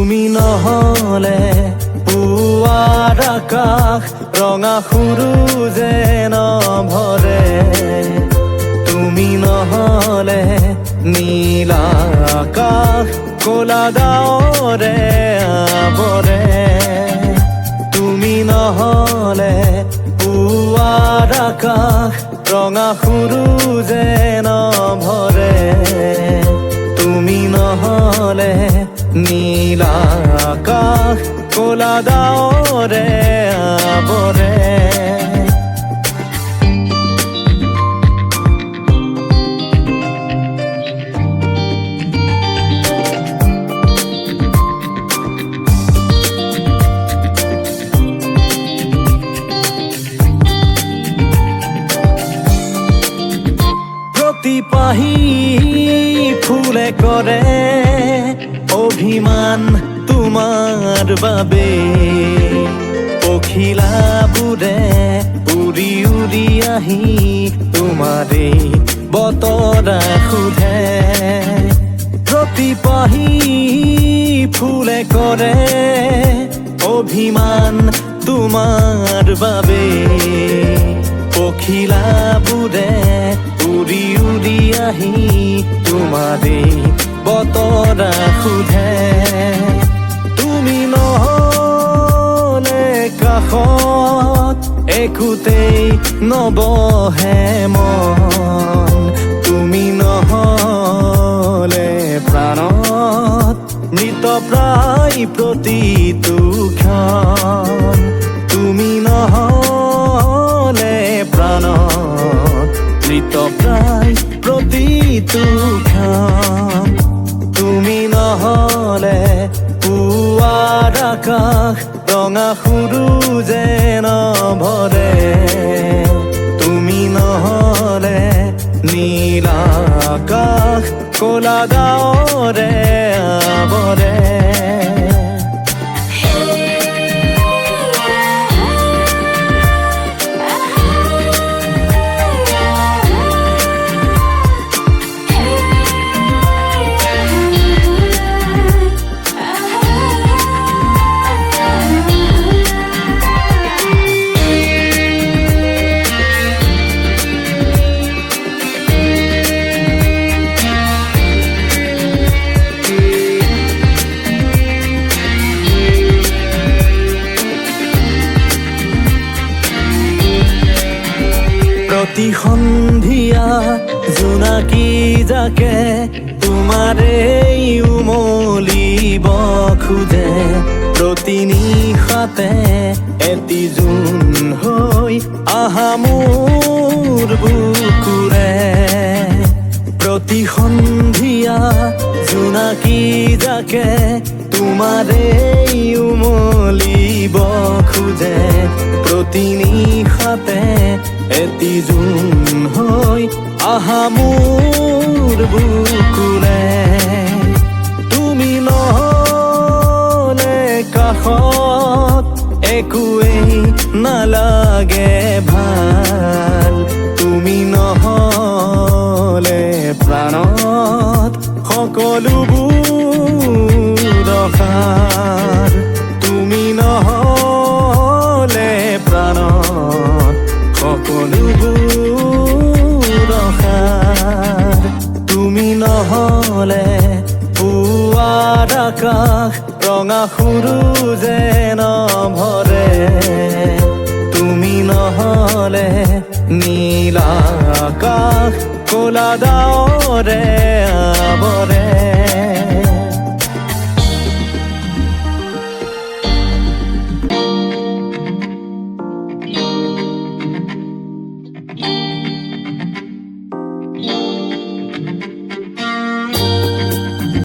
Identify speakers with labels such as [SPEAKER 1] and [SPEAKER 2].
[SPEAKER 1] তুমি নহলে পুৱাৰ আকাশ ৰঙা সৰু যে নভৰে তুমি নহলে নীলা আকাশ ক'লা ডাৱৰে আৱৰে তুমি নহলে পুৱাৰ আকাশ ৰঙা সৰু যে নভৰে তুমি নহলে নীলা আকাশ ক'লা ডাৱৰে আৱৰে পাহি ফুলে কৰে অভিমান তোমাৰ বাবে পখিলাবোৰে উৰি উৰি আহি তোমাৰে বতৰা সোধে প্ৰতি পাহি ফুলে কৰে অভিমান তোমাৰ বাবে পখিলাবোৰে উৰি উৰি আহি তোমাৰে বতৰা সোধে তুমি নহলে কাষত একোতেই নবহে মন তুমি নহলে প্ৰাণত মৃতপ্ৰায় প্ৰতিটো ক্ষণ তুমি নহলে প্ৰাণত মৃতপ্ৰায় প্ৰতিটো ক্ষণ তুমি নহলে পুৱাৰ আকাশ ৰঙা সৰু যে নভৰে তুমি নহলে নীলা আকাশ ক'লা ডাৱৰে আৱৰে প্ৰতি সন্ধিয়া জোনাকী যাকে তোমাৰে উমলিব খোজে প্ৰতি নিশাতে এটি জোন হৈ আহা মোৰ বুকুৰে প্ৰতি সন্ধিয়া জোনাকী যাকে তোমাৰে উমলিব খোজে প্ৰতি নিশাতে এটি জোন হৈ আহা মোৰ বুকুৰে তুমি নহলে কাষত একোৱেই নালাগে ভাল তুমি নহলে প্ৰাণত সকলোবোৰ অসাৰ তুমি নহলে প্ৰাণত সকলোবোৰ অসাৰ তুমি নহলে পুৱাৰ আকাশ ৰঙা সৰু যে নভৰে তুমি নহলে নীলা আকাশ ক'লা ডাৱৰে আৱৰে